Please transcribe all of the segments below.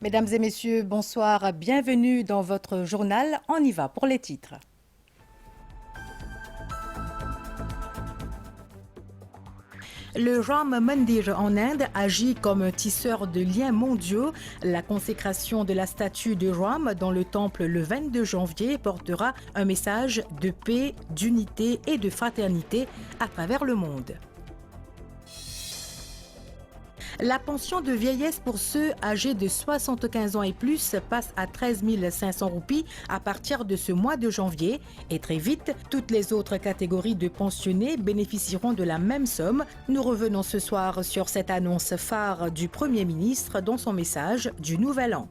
Mesdames et messieurs, bonsoir, bienvenue dans votre journal. On y va pour les titres. Le Ram Mandir en Inde agit comme un tisseur de liens mondiaux. La consécration de la statue de Ram dans le temple le 22 janvier portera un message de paix, d'unité et de fraternité à travers le monde. La pension de vieillesse pour ceux âgés de 75 ans et plus passe à 13 500 roupies à partir de ce mois de janvier. Et très vite, toutes les autres catégories de pensionnés bénéficieront de la même somme. Nous revenons ce soir sur cette annonce phare du Premier ministre dans son message du Nouvel An.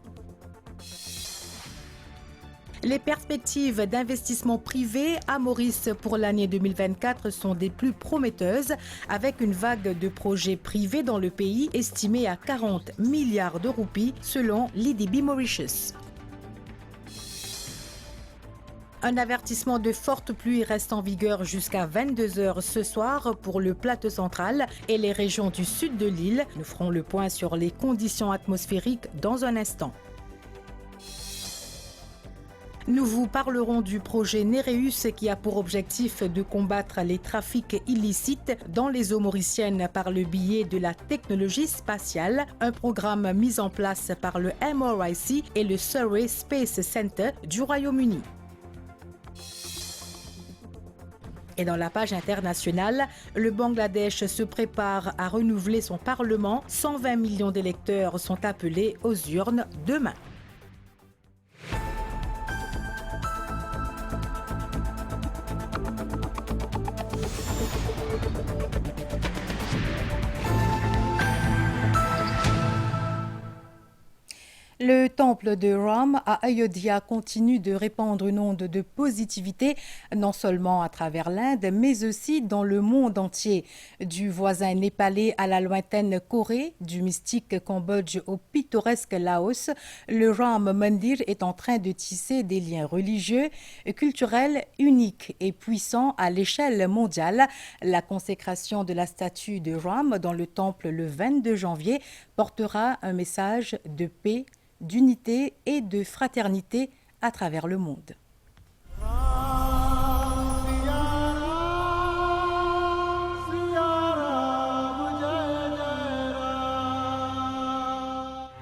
Les perspectives d'investissement privé à Maurice pour l'année 2024 sont des plus prometteuses, avec une vague de projets privés dans le pays estimée à 40 milliards de roupies selon l'IDB Mauritius. Un avertissement de forte pluie reste en vigueur jusqu'à 22 h ce soir pour le plateau central et les régions du sud de l'île. Nous ferons le point sur les conditions atmosphériques dans un instant. Nous vous parlerons du projet Nereus qui a pour objectif de combattre les trafics illicites dans les eaux mauriciennes par le biais de la technologie spatiale, un programme mis en place par le MRIC et le Surrey Space Center du Royaume-Uni. Et dans la page internationale, le Bangladesh se prépare à renouveler son parlement. 120 millions d'électeurs sont appelés aux urnes demain. Le temple de Ram à Ayodhya continue de répandre une onde de positivité, non seulement à travers l'Inde, mais aussi dans le monde entier. Du voisin népalais à la lointaine Corée, du mystique Cambodge au pittoresque Laos, le Ram Mandir est en train de tisser des liens religieux, culturels uniques et puissants à l'échelle mondiale. La consécration de la statue de Ram dans le temple le 22 janvier portera un message de paix, d'unité et de fraternité à travers le monde.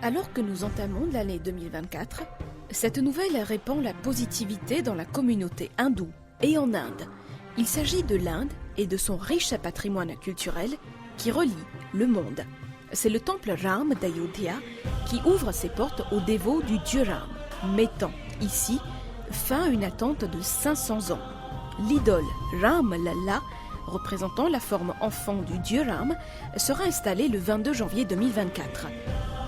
Alors que nous entamons l'année 2024, cette nouvelle répand la positivité dans la communauté hindoue et en Inde. Il s'agit de l'Inde et de son riche patrimoine culturel qui relie le monde. C'est le temple Ram d'Ayodhya qui ouvre ses portes aux dévots du dieu Ram, mettant ici fin à une attente de 500 ans. L'idole Ram Lalla, représentant la forme enfant du dieu Ram, sera installée le 22 janvier 2024.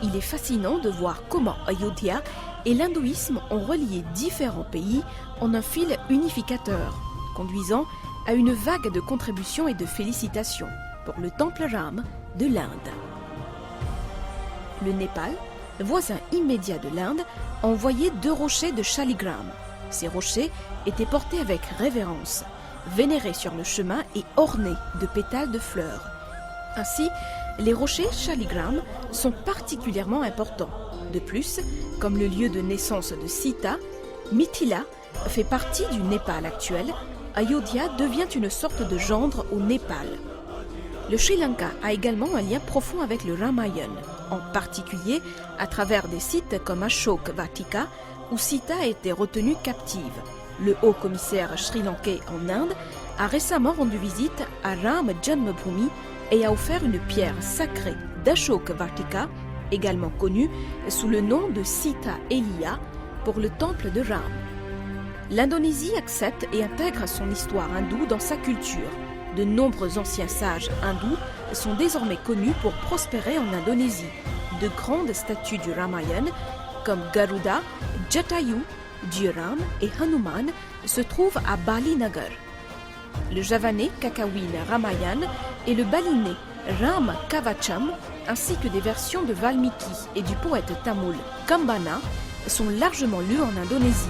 Il est fascinant de voir comment Ayodhya et l'hindouisme ont relié différents pays en un fil unificateur, conduisant à une vague de contributions et de félicitations pour le temple Ram de l'Inde. Le Népal, voisin immédiat de l'Inde, a envoyé 2 rochers de Shaligram. Ces rochers étaient portés avec révérence, vénérés sur le chemin et ornés de pétales de fleurs. Ainsi, les rochers Shaligram sont particulièrement importants. De plus, comme le lieu de naissance de Sita, Mithila fait partie du Népal actuel. Ayodhya devient une sorte de gendre au Népal. Le Sri Lanka a également un lien profond avec le Ramayana, en particulier à travers des sites comme Ashok Vatika, où Sita a été retenue captive. Le haut-commissaire sri-lankais en Inde a récemment rendu visite à Ram Janmabhoomi et a offert une pierre sacrée d'Ashok Vatika, également connue sous le nom de Sita Eliya, pour le temple de Ram. L'Indonésie accepte et intègre son histoire hindoue dans sa culture. De nombreux anciens sages hindous sont désormais connus pour prospérer en Indonésie. De grandes statues du Ramayana, comme Garuda, Jatayu, dieu Ram et Hanuman, se trouvent à Bali Nagar. Le javanais Kakawin Ramayan et le balinais Ram Kavacham, ainsi que des versions de Valmiki et du poète tamoul Kambana, sont largement lus en Indonésie.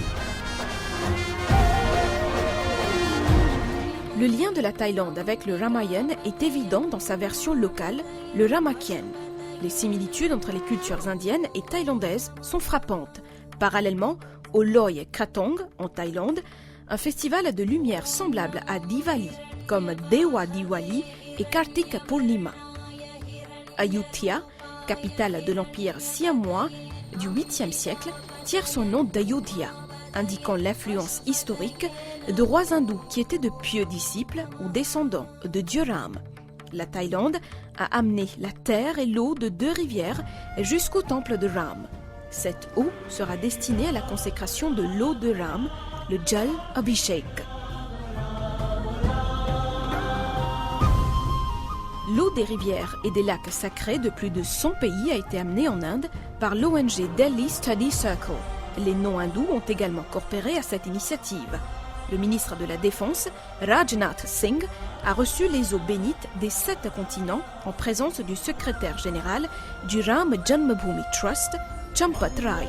Le lien de la Thaïlande avec le Ramayana est évident dans sa version locale, le Ramakien. Les similitudes entre les cultures indiennes et thaïlandaises sont frappantes. Parallèlement au Loy Krathong en Thaïlande, un festival de lumière semblable à Diwali, comme Dewa Diwali et Kartik Purnima. Ayutthaya, capitale de l'empire siamois du 8e siècle, tire son nom d'Ayodhya, indiquant l'influence historique de rois hindous qui étaient de pieux disciples ou descendants de dieu Ram. La Thaïlande a amené la terre et l'eau de 2 rivières jusqu'au temple de Ram. Cette eau sera destinée à la consécration de l'eau de Ram, le Jal Abhishek. L'eau des rivières et des lacs sacrés de plus de 100 pays a été amenée en Inde par l'ONG Delhi Study Circle. Les non-hindous ont également coopéré à cette initiative. Le ministre de la Défense, Rajnath Singh, a reçu les eaux bénites des 7 continents en présence du secrétaire général du Ram Janmabhoomi Trust, Champat Rai.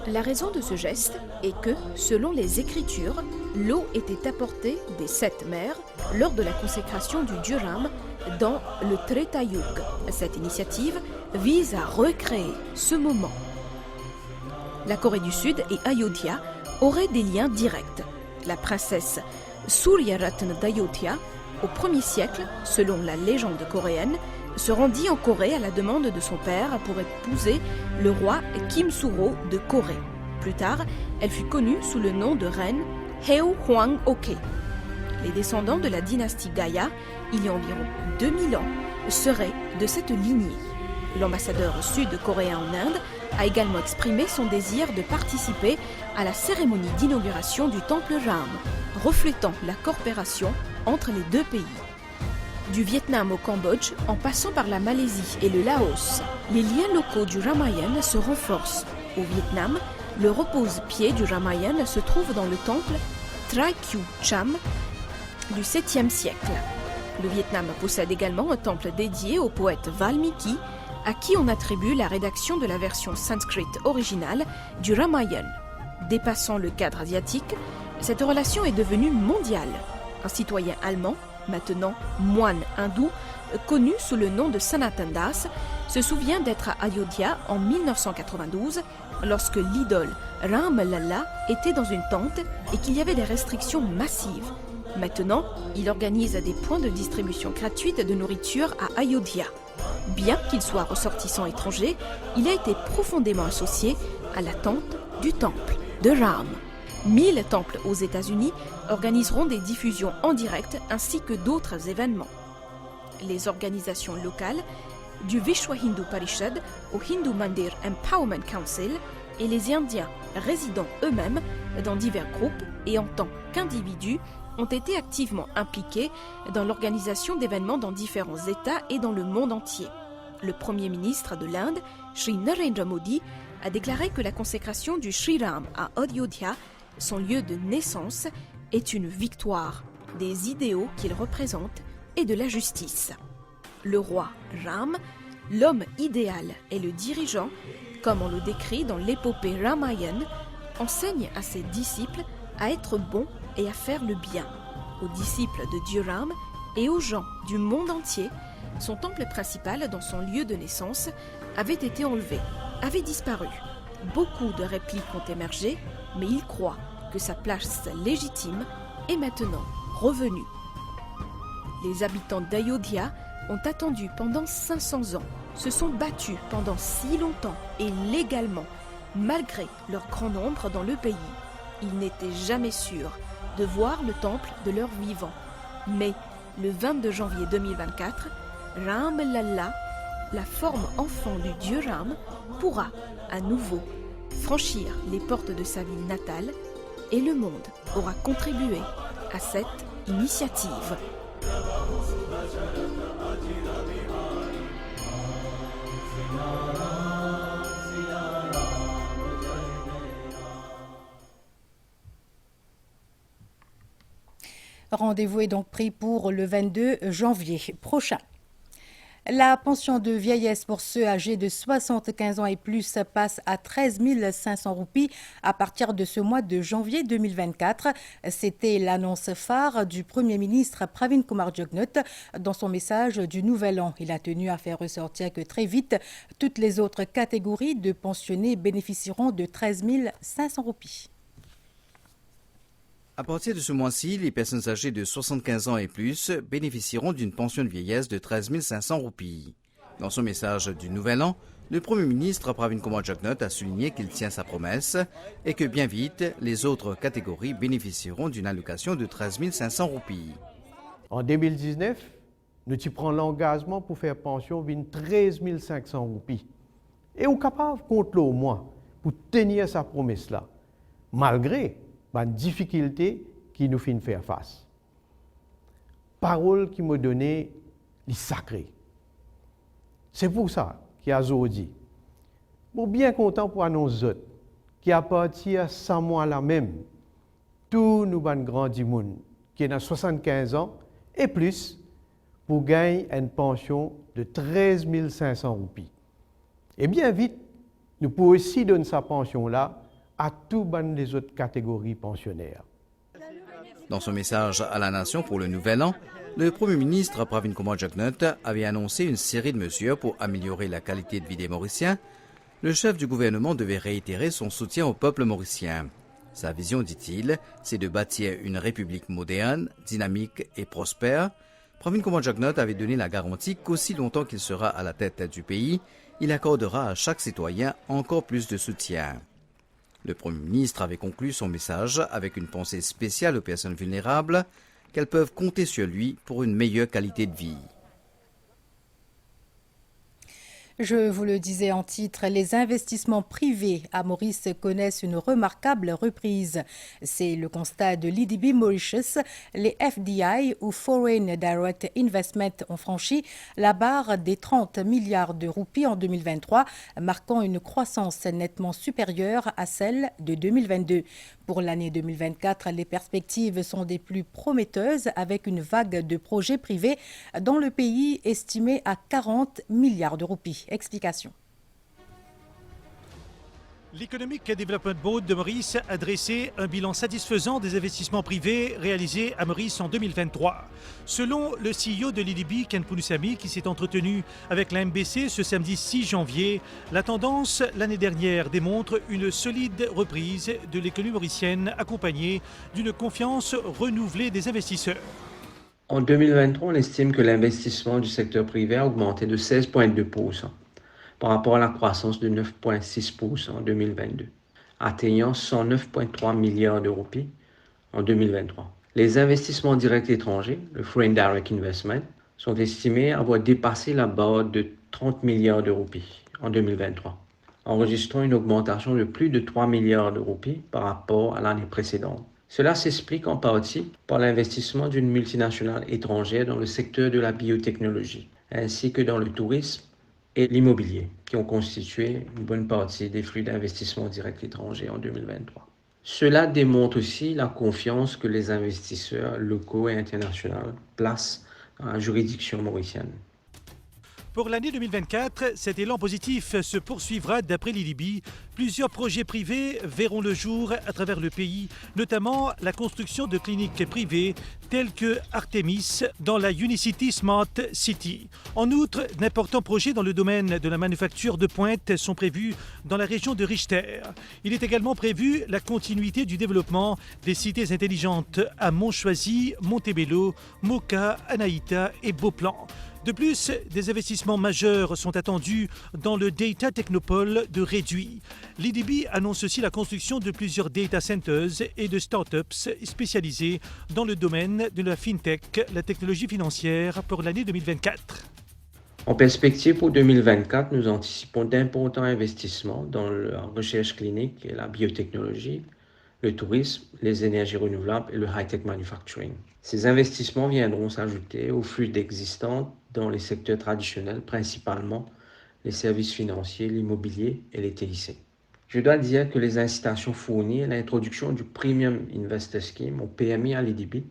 La raison de ce geste est que, selon les Écritures, l'eau était apportée des 7 mers lors de la consécration du dieu Ram dans le Treta Yuga. Cette initiative vise à recréer ce moment. La Corée du Sud et Ayodhya auraient des liens directs. La princesse Suryaratna d'Ayodhya, au 1er siècle, selon la légende coréenne, se rendit en Corée à la demande de son père pour épouser le roi Kim Suro de Corée. Plus tard, elle fut connue sous le nom de reine Heo Hwang-ok. Les descendants de la dynastie Gaya, il y a environ 2000 ans, seraient de cette lignée. L'ambassadeur sud-coréen en Inde a également exprimé son désir de participer à la cérémonie d'inauguration du temple Ram, reflétant la coopération entre les 2 pays. Du Vietnam au Cambodge, en passant par la Malaisie et le Laos, les liens locaux du Ramayana se renforcent. Au Vietnam, le repose-pied du Ramayana se trouve dans le temple Trai Kyu Cham du 7e siècle. Le Vietnam possède également un temple dédié au poète Valmiki, à qui on attribue la rédaction de la version sanskrite originale du Ramayana. Dépassant le cadre asiatique, cette relation est devenue mondiale. Un citoyen allemand, maintenant moine hindou, connu sous le nom de Sanatan Das, se souvient d'être à Ayodhya en 1992, lorsque l'idole Ram Lalla était dans une tente et qu'il y avait des restrictions massives. Maintenant, il organise des points de distribution gratuite de nourriture à Ayodhya. Bien qu'il soit ressortissant étranger, il a été profondément associé à l'attente du temple de Ram. 1000 temples aux États-Unis organiseront des diffusions en direct ainsi que d'autres événements. Les organisations locales, du Vishwa Hindu Parishad au Hindu Mandir Empowerment Council, et les Indiens résidant eux-mêmes dans divers groupes et en tant qu'individus ont été activement impliqués dans l'organisation d'événements dans différents États et dans le monde entier. Le Premier ministre de l'Inde, Sri Narendra Modi, a déclaré que la consécration du Sri Ram à Ayodhya, son lieu de naissance, est une victoire des idéaux qu'il représente et de la justice. Le roi Ram, l'homme idéal et le dirigeant, comme on le décrit dans l'épopée Ramayana, enseigne à ses disciples à être bons et à faire le bien. Aux disciples de Dieu Ram et aux gens du monde entier, son temple principal dans son lieu de naissance avait été enlevé, avait disparu. Beaucoup de répliques ont émergé, mais il croit que sa place légitime est maintenant revenue. Les habitants d'Ayodhya ont attendu pendant 500 ans, se sont battus pendant si longtemps et légalement, malgré leur grand nombre dans le pays. Ils n'étaient jamais sûrs de voir le temple de leur vivant. Mais le 22 janvier 2024, Ram Lalla, la forme enfant du dieu Ram, pourra à nouveau franchir les portes de sa ville natale et le monde aura contribué à cette initiative. Rendez-vous est donc pris pour le 22 janvier prochain. La pension de vieillesse pour ceux âgés de 75 ans et plus passe à 13 500 roupies à partir de ce mois de janvier 2024. C'était l'annonce phare du Premier ministre Pravin Kumar Jugnauth dans son message du Nouvel An. Il a tenu à faire ressortir que très vite, toutes les autres catégories de pensionnés bénéficieront de 13 500 roupies. À partir de ce mois-ci, les personnes âgées de 75 ans et plus bénéficieront d'une pension de vieillesse de 13 500 roupies. Dans son message du Nouvel An, le Premier ministre Pravin Kumar Jugnauth a souligné qu'il tient sa promesse et que bien vite, les autres catégories bénéficieront d'une allocation de 13 500 roupies. En 2019, nous prenons l'engagement pour faire pension de 13 500 roupies. Et nous sommes capables de compter au moins pour tenir sa promesse-là, malgré les difficultés qui nous font faire face. Parole qui m'a donné les sacrés. C'est pour ça qu'il y a aujourd'hui. Je suis bien content pour annoncer qui à partir de 100 mois là même, tous nous grands du monde qui ont 75 ans et plus pour gagner une pension de 13 500 roupies. Et bien vite, nous pouvons aussi donner sa pension-là à toutes les autres catégories pensionnaires. Dans son message à la nation pour le Nouvel An, le Premier ministre Pravin Kumar Jugnauth avait annoncé une série de mesures pour améliorer la qualité de vie des Mauriciens. Le chef du gouvernement devait réitérer son soutien au peuple mauricien. Sa vision, dit-il, c'est de bâtir une république moderne, dynamique et prospère. Pravin Kumar Jugnauth avait donné la garantie qu'aussi longtemps qu'il sera à la tête du pays, il accordera à chaque citoyen encore plus de soutien. Le Premier ministre avait conclu son message avec une pensée spéciale aux personnes vulnérables, qu'elles peuvent compter sur lui pour une meilleure qualité de vie. Je vous le disais en titre, les investissements privés à Maurice connaissent une remarquable reprise. C'est le constat de l'IDB Mauritius. Les FDI ou Foreign Direct Investment ont franchi la barre des 30 milliards de roupies en 2023, marquant une croissance nettement supérieure à celle de 2022. Pour l'année 2024, les perspectives sont des plus prometteuses avec une vague de projets privés dans le pays estimée à 40 milliards de roupies. Explication. L'Economic Development Board de Maurice a dressé un bilan satisfaisant des investissements privés réalisés à Maurice en 2023. Selon le CEO de l'IDB, Ken Punusamy, qui s'est entretenu avec la MBC ce samedi 6 janvier, la tendance l'année dernière démontre une solide reprise de l'économie mauricienne accompagnée d'une confiance renouvelée des investisseurs. En 2023, on estime que l'investissement du secteur privé a augmenté de 16,2% par rapport à la croissance de 9,6% en 2022, atteignant 109,3 milliards de roupies en 2023. Les investissements directs étrangers, le Foreign Direct Investment, sont estimés avoir dépassé la barre de 30 milliards de roupies en 2023, enregistrant une augmentation de plus de 3 milliards de roupies par rapport à l'année précédente. Cela s'explique en partie par l'investissement d'une multinationale étrangère dans le secteur de la biotechnologie, ainsi que dans le tourisme et l'immobilier, qui ont constitué une bonne partie des flux d'investissement direct étrangers en 2023. Cela démontre aussi la confiance que les investisseurs locaux et internationaux placent dans la juridiction mauricienne. Pour l'année 2024, cet élan positif se poursuivra d'après l'IDB. Plusieurs projets privés verront le jour à travers le pays, notamment la construction de cliniques privées telles que Artemis dans la Unicity Smart City. En outre, d'importants projets dans le domaine de la manufacture de pointe sont prévus dans la région de Richter. Il est également prévu la continuité du développement des cités intelligentes à Montchoisy, Montebello, Moka, Anaïta et Beauplan. De plus, des investissements majeurs sont attendus dans le Data Technopole de Réduit. L'IDB annonce aussi la construction de plusieurs data centers et de startups spécialisés dans le domaine de la fintech, la technologie financière pour l'année 2024. En perspective pour 2024, nous anticipons d'importants investissements dans la recherche clinique et la biotechnologie, le tourisme, les énergies renouvelables et le high-tech manufacturing. Ces investissements viendront s'ajouter aux flux existants dans les secteurs traditionnels, principalement les services financiers, l'immobilier et les TIC. Je dois dire que les incitations fournies et l'introduction du Premium Investor Scheme ont permis à l'IDB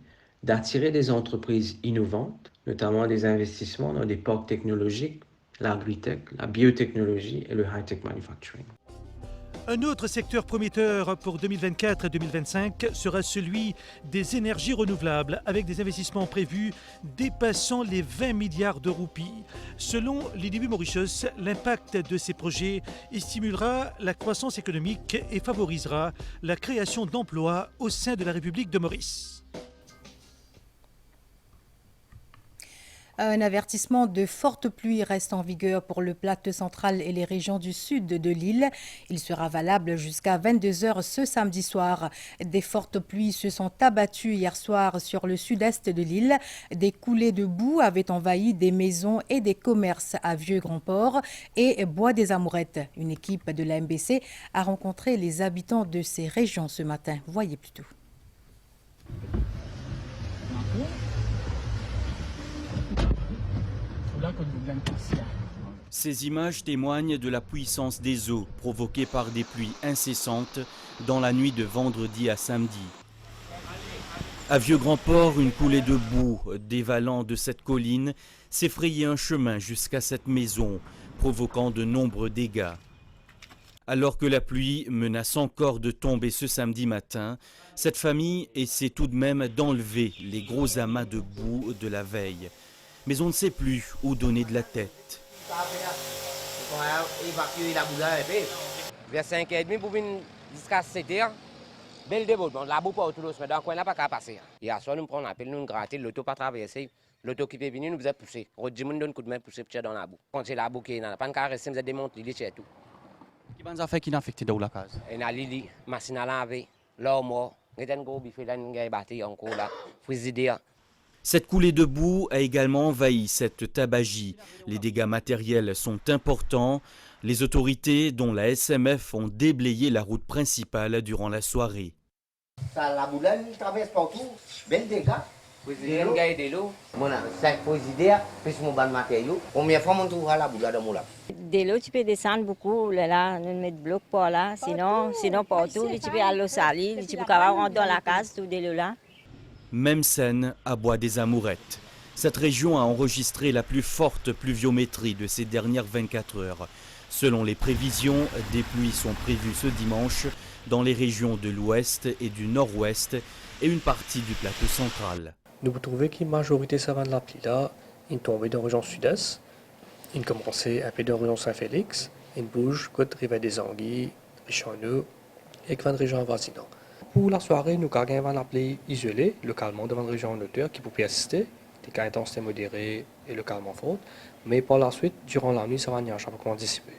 d'attirer des entreprises innovantes notamment des investissements dans des parcs technologiques, l'agritech, la biotechnologie et le high-tech manufacturing. Un autre secteur prometteur pour 2024 et 2025 sera celui des énergies renouvelables, avec des investissements prévus dépassant les 20 milliards de roupies. Selon l'IDB Mauritius, l'impact de ces projets stimulera la croissance économique et favorisera la création d'emplois au sein de la République de Maurice. Un avertissement de forte pluie reste en vigueur pour le plateau central et les régions du sud de l'île. Il sera valable jusqu'à 22 h ce samedi soir. Des fortes pluies se sont abattues hier soir sur le sud-est de l'île. Des coulées de boue avaient envahi des maisons et des commerces à Vieux-Grand-Port et Bois des Amourettes. Une équipe de la MBC a rencontré les habitants de ces régions ce matin. Voyez plutôt. Ces images témoignent de la puissance des eaux provoquées par des pluies incessantes dans la nuit de vendredi à samedi. À Vieux-Grand-Port, une coulée de boue dévalant de cette colline s'est frayé un chemin jusqu'à cette maison, provoquant de nombreux dégâts. Alors que la pluie menace encore de tomber ce samedi matin, cette famille essaie tout de même d'enlever les gros amas de boue de la veille. Mais on ne sait plus où donner de la tête. Vers 5h30 pour venir jusqu'à 7h, belle débordement. La boue pas autour de ce dans le coin, n'a pas qu'à passer. Hier soir, nous prenons un appel, nous gratter, l'auto pas traverser. L'auto qui peut venir nous a poussé. Rodji nous donne un coup de main pousser dans la boue. Quand c'est la boue qui est là, pas de rester, nous a démonté, il est tout. Qui va faire qui n'a affecté dans la case? Et na lili, machine à laver, l'homme mort, il y a un gros biffé là, nous a battu encore là, frigidaire. Cette coulée de boue a également envahi cette tabagie. Les dégâts matériels sont importants. Les autorités, dont la SMF, ont déblayé la route principale durant la soirée. Ça, la boule, elle traverse partout. Bel dégâts. Frigidaire, nous a de l'eau. Mon ami, c'est frigidaire, plus mon ban matériaux. Première fois, on trouve la boule dans mon lap. De l'eau, tu peux descendre beaucoup. Là, nous mettons bloc par là. Sinon partout, tu peux aller au sali. Tu peux rentrer dans la case, tout de l'eau là. Même scène à Bois des Amourettes. Cette région a enregistré la plus forte pluviométrie de ces dernières 24 heures. Selon les prévisions, des pluies sont prévues ce dimanche dans les régions de l'ouest et du nord-ouest et une partie du plateau central. Nous trouvons qu'une majorité de la pluie là, une tombée dans la région sud-est, une commencée un peu dans la région Saint-Félix, une bouge côté Rivière des Anguilles, Richelieu et une région avoisinante. Pour la soirée, nous avons un appelé isolé, localement devant la région en hauteur, qui peut assister, des cas intensité modérés et localement fortes. Mais par la suite, durant la nuit, ça va venir complètement dissiper.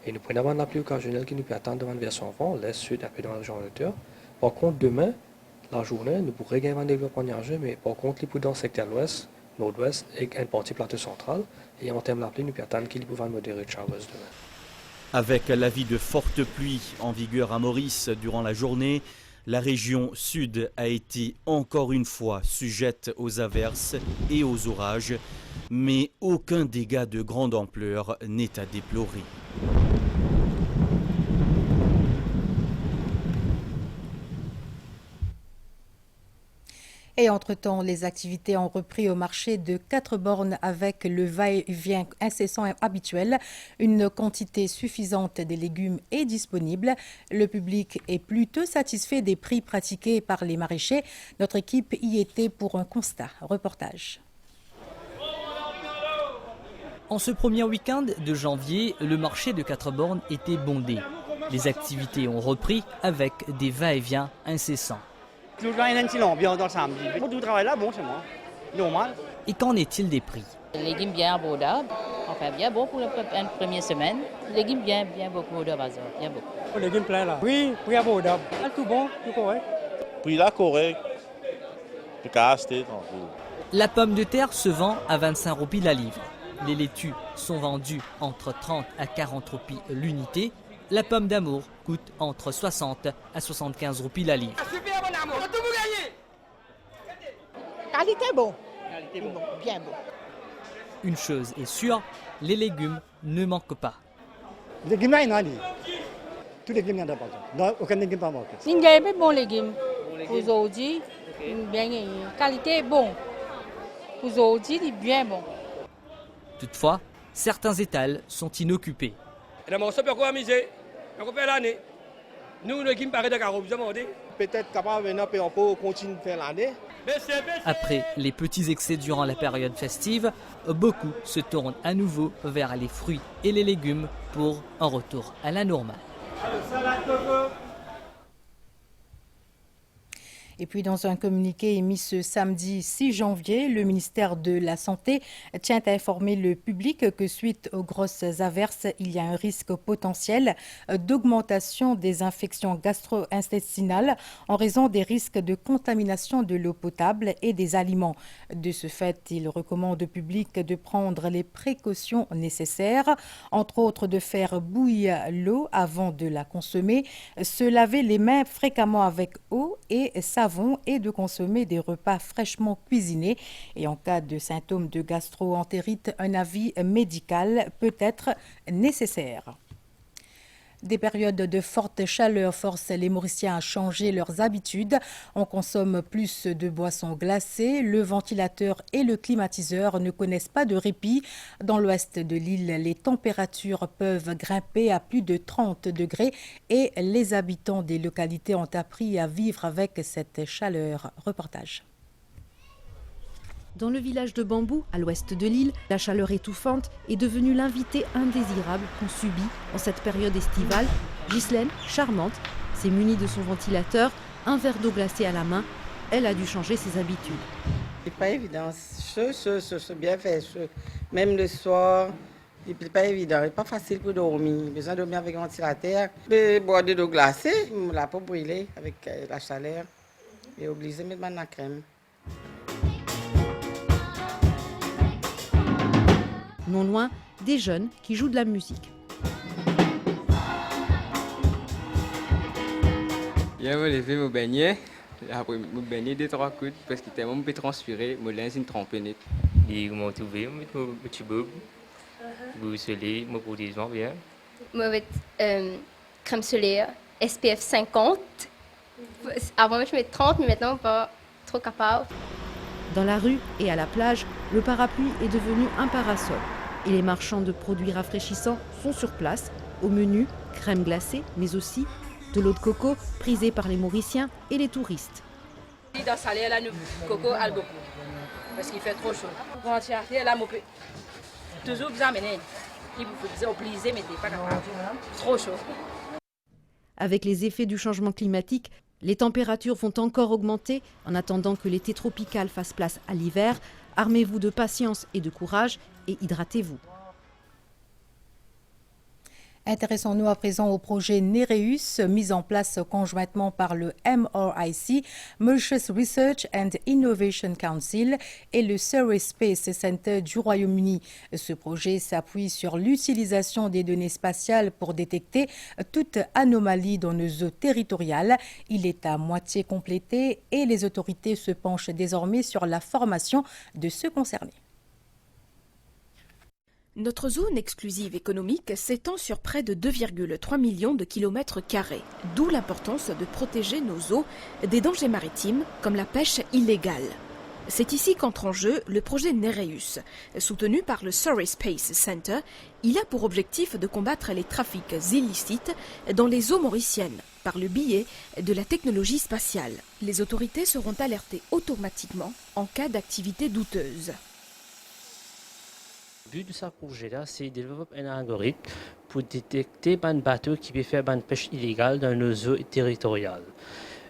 Et nous prenons un appelé occasionnel qui nous peut attendre devant le versant vent, l'est, sud, un peu dans la région en hauteur. Par contre, demain, la journée, nous pourrions gagner un développement nuageux, mais par contre, les dans le secteur ouest, nord-ouest et une partie plateau central. Et en termes d'appelé, nous peut attendre qu'il peut modéré de chaleureuse demain. Avec l'avis de fortes pluies en vigueur à Maurice durant la journée, la région sud a été encore une fois sujette aux averses et aux orages, mais aucun dégât de grande ampleur n'est à déplorer. Et entre-temps, les activités ont repris au marché de 4 bornes avec le va-et-vient incessant et habituel. Une quantité suffisante des légumes est disponible. Le public est plutôt satisfait des prix pratiqués par les maraîchers. Notre équipe y était pour un constat. Reportage. En ce premier week-end de janvier, le marché de 4 bornes était bondé. Les activités ont repris avec des va-et-vient incessants. Et qu'en est-il des prix? Les légumes bien abordables, enfin bien bon pour la première semaine. Les légumes bien beaucoup de bazar, bien beaucoup. Les légumes pleins là. Oui, prix abordable. Tout bon, tout correct. Prix là correct. La pomme de terre se vend à 25 roupies la livre. Les laitues sont vendues entre 30 à 40 roupies l'unité. La pomme d'amour coûte entre 60 à 75 roupies la livre. Qualité bon. Bien bon. Une chose est sûre, les légumes ne manquent pas. Les légumes là, il y en a. Tous les légumes, il y en a pas. Aucun légume pas manqué. Il y a des bons légumes. Aujourd'hui, bien qualité bon. Aujourd'hui, il est bien bon. Toutefois, certains étals sont inoccupés. Peut-être capable maintenant on peut continuer de faire l'année. Après les petits excès durant la période festive, beaucoup se tournent à nouveau vers les fruits et les légumes pour un retour à la normale. Et puis dans un communiqué émis ce samedi 6 janvier, le ministère de la Santé tient à informer le public que suite aux grosses averses, il y a un risque potentiel d'augmentation des infections gastro-intestinales en raison des risques de contamination de l'eau potable et des aliments. De ce fait, il recommande au public de prendre les précautions nécessaires, entre autres de faire bouillir l'eau avant de la consommer, se laver les mains fréquemment avec eau et savon et de consommer des repas fraîchement cuisinés. Et en cas de symptômes de gastro-entérite, un avis médical peut être nécessaire. Des périodes de forte chaleur forcent les Mauriciens à changer leurs habitudes. On consomme plus de boissons glacées. Le ventilateur et le climatiseur ne connaissent pas de répit. Dans l'ouest de l'île, les températures peuvent grimper à plus de 30 degrés et les habitants des localités ont appris à vivre avec cette chaleur. Reportage. Dans le village de Bambou, à l'ouest de l'île, la chaleur étouffante est devenue l'invité indésirable qu'on subit en cette période estivale. Ghislaine, charmante, s'est munie de son ventilateur, un verre d'eau glacée à la main. Elle a dû changer ses habitudes. C'est pas évident, c'est bien fait, même le soir. C'est pas évident, c'est pas facile pour dormir. Besoin de dormir avec un ventilateur. Boire de l'eau glacée, la peau brûlée avec la chaleur. Et obligé de mettre de la crème. Non loin, des jeunes qui jouent de la musique. Je me lever, me baigner. Après, me baigner 2-3 coups parce que tellement je peux transpirer, me laisse une trempée. Et vous m'en trouvez, je me petit bob. Vous soleil, me protégeant bien. Moi, avec crème solaire, SPF 50. Avant, je mets 30, mais maintenant, pas trop capable. Dans la rue et à la plage, le parapluie est devenu un parasol. Et les marchands de produits rafraîchissants sont sur place. Au menu, crème glacée, mais aussi de l'eau de coco prisée par les Mauriciens et les touristes. Dans salé, là, le coco a beaucoup. Parce qu'il fait trop chaud. Pour entièreté, là, mon peu. Toujours vous amener. Il vous faut obliger, mais t'es pas capable. Trop chaud. Avec les effets du changement climatique, les températures vont encore augmenter. En attendant que l'été tropical fasse place à l'hiver, armez-vous de patience et de courage et hydratez-vous. Intéressons-nous à présent au projet Nereus, mis en place conjointement par le MRIC, Mauritius Research and Innovation Council et le Surrey Space Center du Royaume-Uni. Ce projet s'appuie sur l'utilisation des données spatiales pour détecter toute anomalie dans nos eaux territoriales. Il est à moitié complété et les autorités se penchent désormais sur la formation de ceux concernés. Notre zone exclusive économique s'étend sur près de 2,3 millions de kilomètres carrés, d'où l'importance de protéger nos eaux des dangers maritimes comme la pêche illégale. C'est ici qu'entre en jeu le projet Nereus. Soutenu par le Surrey Space Center, il a pour objectif de combattre les trafics illicites dans les eaux mauriciennes par le biais de la technologie spatiale. Les autorités seront alertées automatiquement en cas d'activité douteuse. Le but de ce projet-là, c'est de développer un algorithme pour détecter les bateaux qui peuvent faire une pêche illégale dans nos eaux territoriales.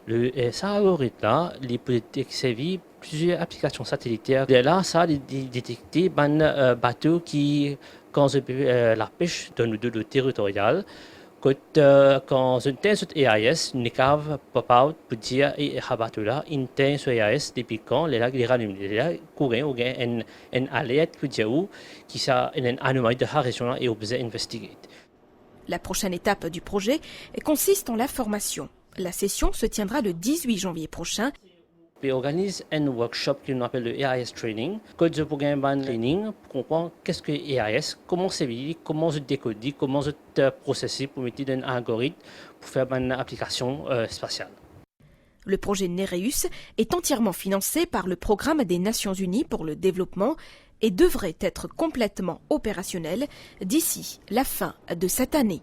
Cet algorithme-là, il peut servir plusieurs applications satellitaires. De là, ça détecter les bateaux qui causent la pêche dans nos eaux territoriales. Quand un tel AIS n'est pas capable de dire que le bateau-là un tel AIS depuis quand les rallumes courir ou une alerte pour dire qu'il y a une anomalie de la région et on peut investiguer. La prochaine étape du projet consiste en la formation. La session se tiendra le 18 janvier prochain. On organise un workshop qu'on appelle le AIS Training. Code de programme un training pour comprendre qu'est-ce que AIS, comment c'est vu, comment se décoder, comment se processer pour mettre un algorithme pour faire une application spatiale. Le projet Nereus est entièrement financé par le Programme des Nations Unies pour le développement et devrait être complètement opérationnel d'ici la fin de cette année.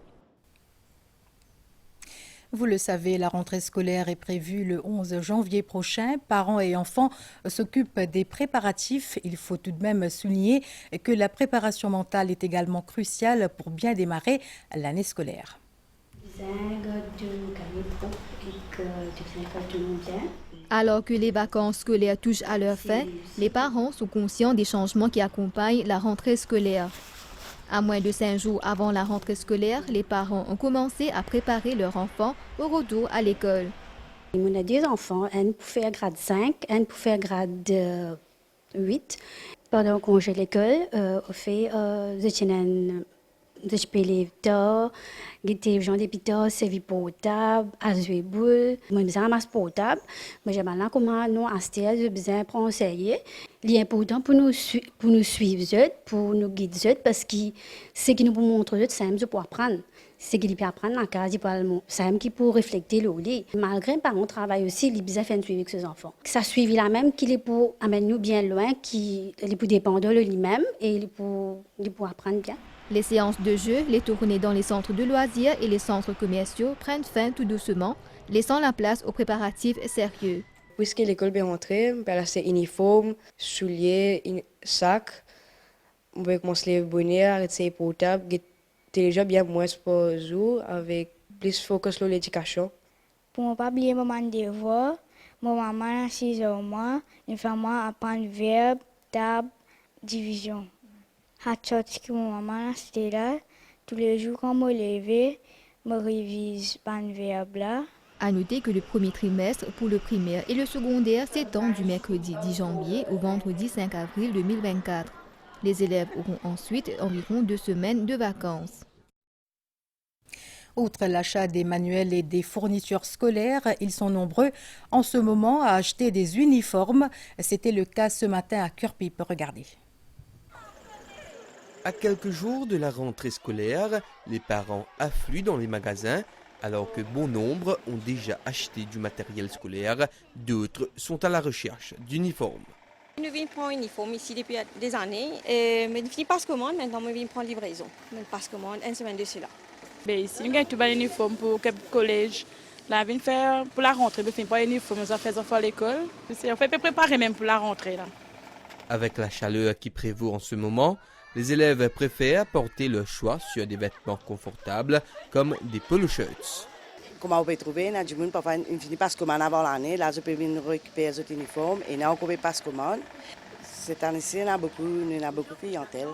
Vous le savez, la rentrée scolaire est prévue le 11 janvier prochain. Parents et enfants s'occupent des préparatifs. Il faut tout de même souligner que la préparation mentale est également cruciale pour bien démarrer l'année scolaire. Alors que les vacances scolaires touchent à leur fin, les parents sont conscients des changements qui accompagnent la rentrée scolaire. À moins de 5 jours avant la rentrée scolaire, les parents ont commencé à préparer leurs enfants au retour à l'école. On a 2 enfants, un pour faire grade 5, un pour faire grade 8. Pendant qu'on congé à l'école, on fait des pelés tard, des gens des pitons, servi portable, azoué boule. Moi, je ramasse portable. Moi, j'ai maintenant comment nous installer, je besoin prendre conseiller. L'important pour nous suivre, pour nous guider, parce que ce qui nous montre, c'est ce pour apprendre. C'est qu'il peut apprendre en cas, c'est qui pour réfléchir le lit. Malgré pas mon travail aussi, il a besoin de faire suivre avec ses enfants. Ça suivi la même qu'il est pour amener nous bien loin, qu'il est pour dépendre de lui-même et il est pour apprendre bien. Les séances de jeu, les tournées dans les centres de loisirs et les centres commerciaux prennent fin tout doucement, laissant la place aux préparatifs sérieux. Puisque l'école est rentrée, c'est uniforme, souliers, sac. On va commencer les bonnets, arrêter les portables, déjà bien moins pour jour avec plus focus sur l'éducation. Pour ne pas oublier mon devoir, mon maman a 6 ans, une femme apprend verbe, table, division. À que mon maman c'était là, tous les jours quand je me lève, je révise le verbe là. À noter que le premier trimestre pour le primaire et le secondaire s'étend du mercredi 10 janvier au vendredi 5 avril 2024. Les élèves auront ensuite environ 2 semaines de vacances. Outre l'achat des manuels et des fournitures scolaires, ils sont nombreux en ce moment à acheter des uniformes. C'était le cas ce matin à Cœur-Pipe. Regardez. À quelques jours de la rentrée scolaire, les parents affluent dans les magasins alors que bon nombre ont déjà acheté du matériel scolaire. D'autres sont à la recherche d'uniformes. Nous venons prendre un uniforme ici depuis des années, mais je finis pas commande, maintenant je viens prendre livraison. Je passe commande une semaine de cela. Ici, nous avons tout un uniforme pour le collège. Là, on faire pour la rentrée, on pas un uniforme, on fait à l'école. On fait préparer même pour la rentrée. Là. Avec la chaleur qui prévaut en ce moment, les élèves préfèrent porter leur choix sur des vêtements confortables comme des polo shirts. Comment on peut trouver, on a du monde pour faire une passe commande avant l'année. Là, je peux venir récupérer les uniformes et là, on peut passe commande. Cette année-ci, on a beaucoup de clientèle.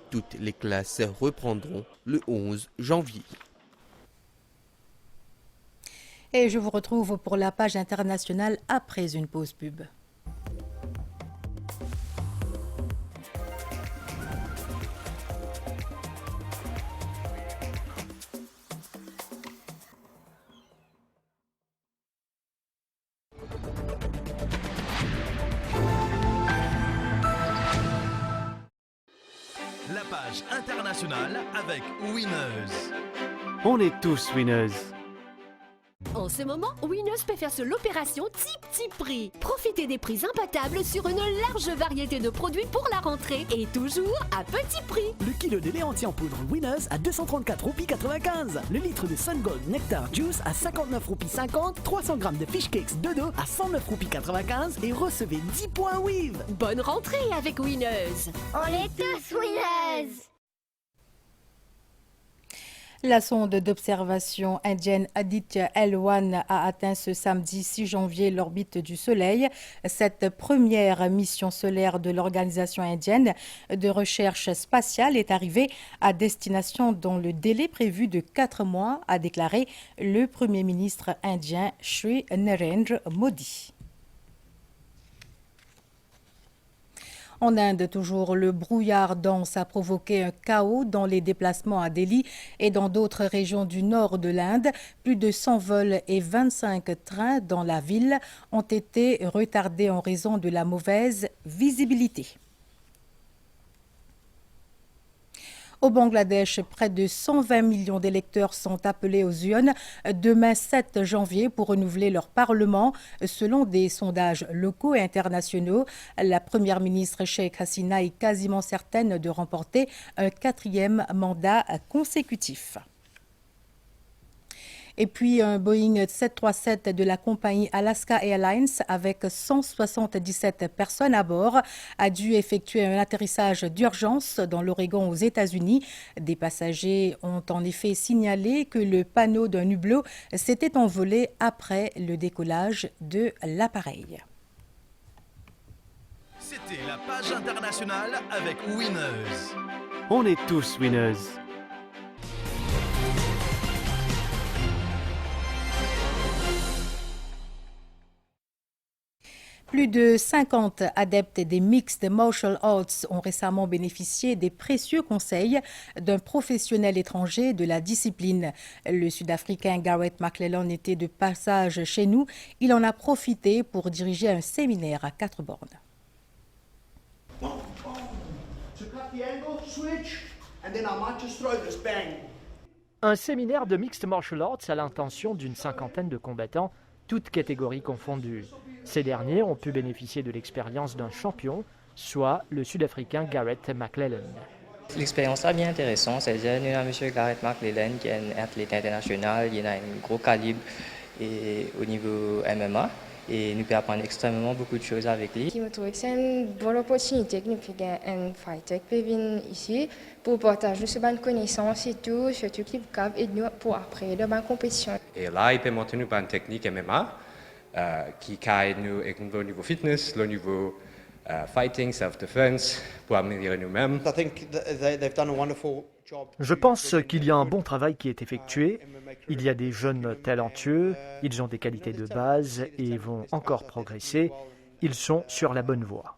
Toutes les classes reprendront le 11 janvier. Et je vous retrouve pour la page internationale après une pause pub. La page internationale avec Winners. On est tous winners. En ce moment, Winners peut faire sur l'opération Petit Prix. Profitez des prix imbattables sur une large variété de produits pour la rentrée et toujours à petit prix. Le kilo de lait entier en poudre Winners à 234 roupies 95. Le litre de Sun Gold Nectar Juice à 59 roupies 50. 300 grammes de Fish Cakes Dodo à 109 roupies 95 et recevez 10 points Wiv. Bonne rentrée avec Winners. On est tous Winners. La sonde d'observation indienne Aditya L1 a atteint ce samedi 6 janvier l'orbite du Soleil. Cette première mission solaire de l'organisation indienne de recherche spatiale est arrivée à destination dans le délai prévu de 4 mois, a déclaré le Premier ministre indien Shri Narendra Modi. En Inde, toujours, le brouillard dense a provoqué un chaos dans les déplacements à Delhi et dans d'autres régions du nord de l'Inde. Plus de 100 vols et 25 trains dans la ville ont été retardés en raison de la mauvaise visibilité. Au Bangladesh, près de 120 millions d'électeurs sont appelés aux urnes demain 7 janvier pour renouveler leur parlement. Selon des sondages locaux et internationaux, la première ministre Sheikh Hasina est quasiment certaine de remporter un 4e mandat consécutif. Et puis un Boeing 737 de la compagnie Alaska Airlines avec 177 personnes à bord a dû effectuer un atterrissage d'urgence dans l'Oregon aux États-Unis. Des passagers ont en effet signalé que le panneau d'un hublot s'était envolé après le décollage de l'appareil. C'était la page internationale avec Winners. On est tous winners. Plus de 50 adeptes des Mixed Martial Arts ont récemment bénéficié des précieux conseils d'un professionnel étranger de la discipline. Le Sud-Africain Garrett McClellan était de passage chez nous. Il en a profité pour diriger un séminaire à 4 bornes. Un séminaire de Mixed Martial Arts à l'intention d'une cinquantaine de combattants, toutes catégories confondues. Ces derniers ont pu bénéficier de l'expérience d'un champion, soit le Sud-Africain Garrett McClellan. L'expérience est bien intéressante, c'est-à-dire nous avons M. Garrett McClellan qui est un athlète international, il a un gros calibre et au niveau MMA et nous pouvons apprendre extrêmement beaucoup de choses avec lui. Je me trouve que c'est une bonne opportunité que nous puissions un fighter qui peut venir ici pour partager ces bonnes connaissances et tout, surtout qui peut aider nous pour après de bonnes compétitions. Et là, il peut montrer nous une technique MMA qui aide nous au niveau fitness, le niveau fighting, self-defense, pour améliorer nous-mêmes. Je pense qu'il y a un bon travail qui est effectué. Il y a des jeunes talentueux, ils ont des qualités de base et vont encore progresser. Ils sont sur la bonne voie.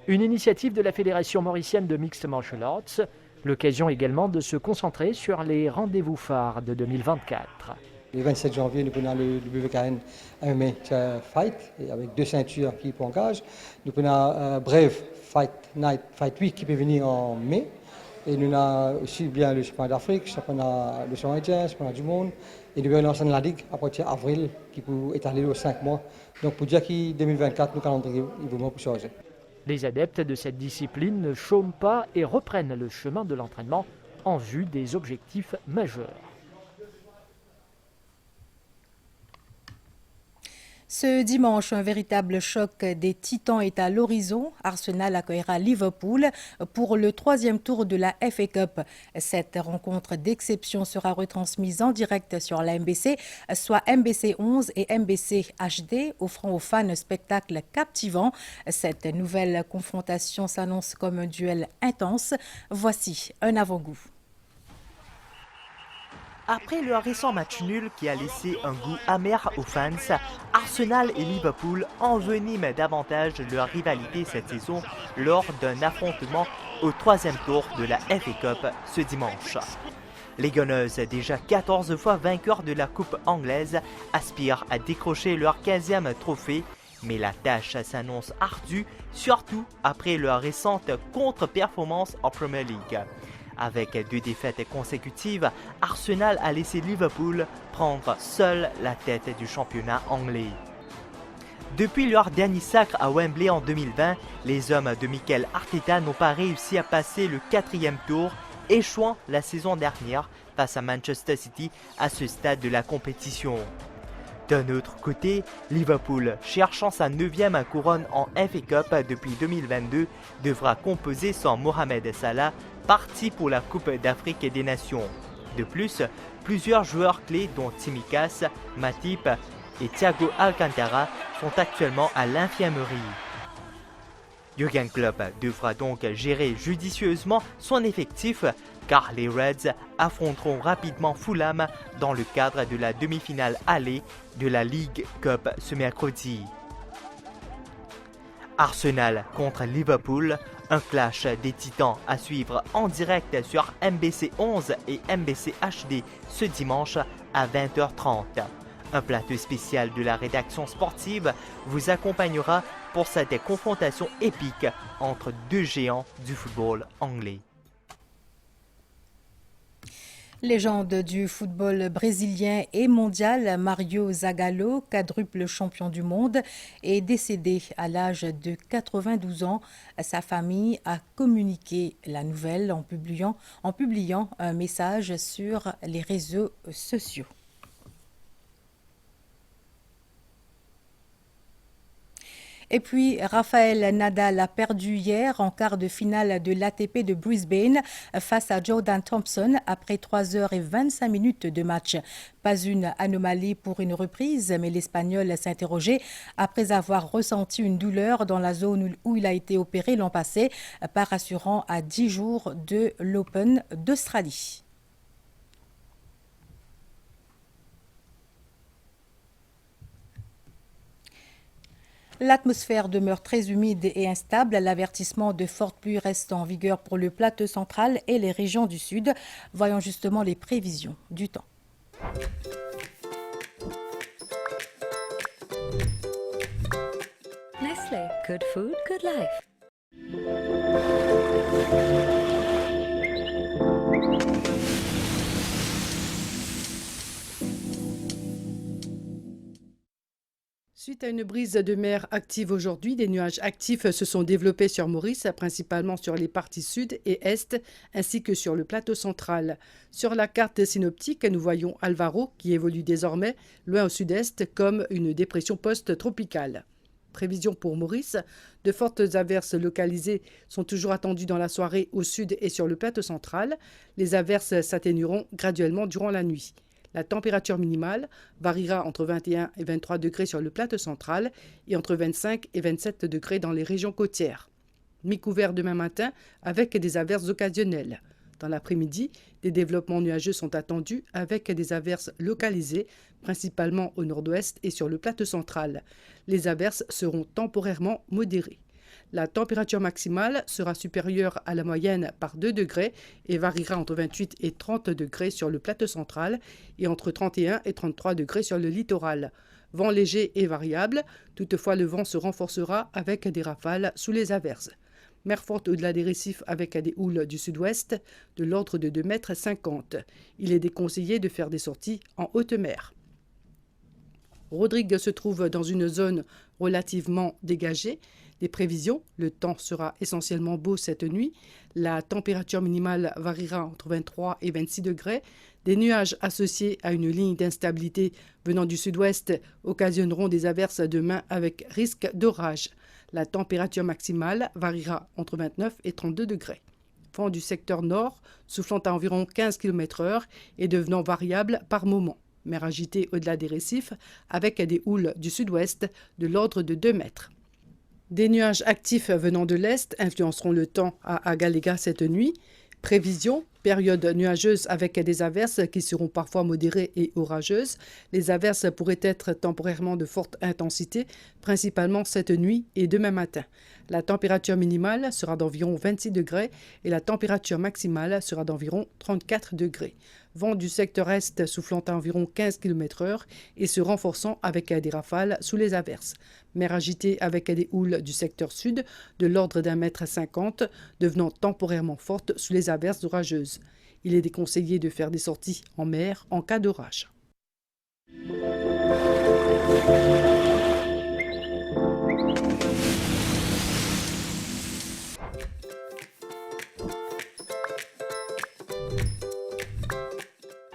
Une initiative de la Fédération mauricienne de Mixed Martial Arts, l'occasion également de se concentrer sur les rendez-vous phares de 2024. Le 27 janvier, nous prenons le WKN MMA Fight avec 2 ceintures qui engagent. Nous prenons Brave Fight Night Fight Week qui peut venir en mai. Et nous avons aussi bien le championnat d'Afrique, le championnat indien, le championnat du monde. Et nous allons lancer la Ligue à partir d'avril qui peut étaler aux 5 mois. Donc pour dire qu'en 2024, nous calendrier évidemment pour changer. Les adeptes de cette discipline ne chôment pas et reprennent le chemin de l'entraînement en vue des objectifs majeurs. Ce dimanche, un véritable choc des Titans est à l'horizon. Arsenal accueillera Liverpool pour le 3e tour de la FA Cup. Cette rencontre d'exception sera retransmise en direct sur la MBC, soit MBC 11 et MBC HD, offrant aux fans un spectacle captivant. Cette nouvelle confrontation s'annonce comme un duel intense. Voici un avant-goût. Après leur récent match nul qui a laissé un goût amer aux fans, Arsenal et Liverpool enveniment davantage leur rivalité cette saison lors d'un affrontement au 3e tour de la FA Cup ce dimanche. Les Gunners, déjà 14 fois vainqueurs de la Coupe anglaise, aspirent à décrocher leur 15e trophée, mais la tâche s'annonce ardue, surtout après leur récente contre-performance en Premier League. Avec 2 défaites consécutives, Arsenal a laissé Liverpool prendre seul la tête du championnat anglais. Depuis leur dernier sacre à Wembley en 2020, les hommes de Mikel Arteta n'ont pas réussi à passer le 4e tour, échouant la saison dernière face à Manchester City à ce stade de la compétition. D'un autre côté, Liverpool, cherchant sa 9e couronne en FA Cup depuis 2022, devra composer sans Mohamed Salah, parti pour la Coupe d'Afrique des Nations. De plus, plusieurs joueurs clés dont Tsimikas, Matip et Thiago Alcantara sont actuellement à l'infirmerie. Jürgen Klopp devra donc gérer judicieusement son effectif car les Reds affronteront rapidement Fulham dans le cadre de la demi-finale aller de la League Cup ce mercredi. Arsenal contre Liverpool, un clash des titans à suivre en direct sur MBC 11 et MBC HD ce dimanche à 20h30. Un plateau spécial de la rédaction sportive vous accompagnera pour cette confrontation épique entre 2 géants du football anglais. Légende du football brésilien et mondial, Mario Zagallo, quadruple champion du monde, est décédé à l'âge de 92 ans. Sa famille a communiqué la nouvelle en publiant un message sur les réseaux sociaux. Et puis, Rafael Nadal a perdu hier en quart de finale de l'ATP de Brisbane face à Jordan Thompson après 3h25 de match. Pas une anomalie pour une reprise, mais l'Espagnol s'interrogeait après avoir ressenti une douleur dans la zone où il a été opéré l'an passé, pas rassurant à 10 jours de l'Open d'Australie. L'atmosphère demeure très humide et instable. L'avertissement de fortes pluies reste en vigueur pour le plateau central et les régions du sud. Voyons justement les prévisions du temps. Nestlé, good food, good life. Suite à une brise de mer active aujourd'hui, des nuages actifs se sont développés sur Maurice, principalement sur les parties sud et est, ainsi que sur le plateau central. Sur la carte synoptique, nous voyons Alvaro, qui évolue désormais loin au sud-est comme une dépression post-tropicale. Prévision pour Maurice, de fortes averses localisées sont toujours attendues dans la soirée au sud et sur le plateau central. Les averses s'atténueront graduellement durant la nuit. La température minimale variera entre 21 et 23 degrés sur le plateau central et entre 25 et 27 degrés dans les régions côtières. Mi-couvert demain matin avec des averses occasionnelles. Dans l'après-midi, des développements nuageux sont attendus avec des averses localisées, principalement au nord-ouest et sur le plateau central. Les averses seront temporairement modérées. La température maximale sera supérieure à la moyenne par 2 degrés et variera entre 28 et 30 degrés sur le plateau central et entre 31 et 33 degrés sur le littoral. Vent léger et variable, toutefois le vent se renforcera avec des rafales sous les averses. Mer forte au-delà des récifs avec des houles du sud-ouest de l'ordre de 2,50 m. Il est déconseillé de faire des sorties en haute mer. Rodrigue se trouve dans une zone relativement dégagée. Des prévisions, le temps sera essentiellement beau cette nuit. La température minimale variera entre 23 et 26 degrés. Des nuages associés à une ligne d'instabilité venant du sud-ouest occasionneront des averses demain avec risque d'orage. La température maximale variera entre 29 et 32 degrés. Vent du secteur nord, soufflant à environ 15 km/h et devenant variable par moment. Mer agitée au-delà des récifs avec des houles du sud-ouest de l'ordre de 2 mètres. Des nuages actifs venant de l'est influenceront le temps à Agalega cette nuit. Prévision, période nuageuse avec des averses qui seront parfois modérées et orageuses. Les averses pourraient être temporairement de forte intensité, principalement cette nuit et demain matin. La température minimale sera d'environ 26 degrés et la température maximale sera d'environ 34 degrés. Vent du secteur est soufflant à environ 15 km/h et se renforçant avec des rafales sous les averses. Mer agitée avec des houles du secteur sud de l'ordre d'1,50 m, devenant temporairement forte sous les averses orageuses. Il est déconseillé de faire des sorties en mer en cas d'orage.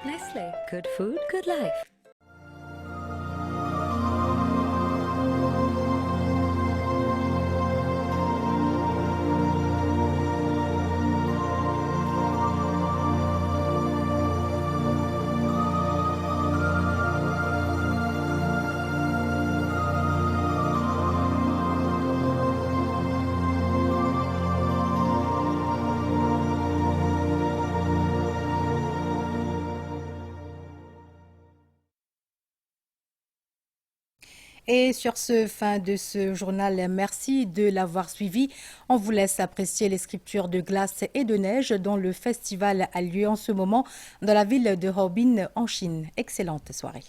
Nestlé, good food, good life. Et sur ce, fin de ce journal, merci de l'avoir suivi. On vous laisse apprécier les sculptures de glace et de neige dont le festival a lieu en ce moment dans la ville de Harbin en Chine. Excellente soirée.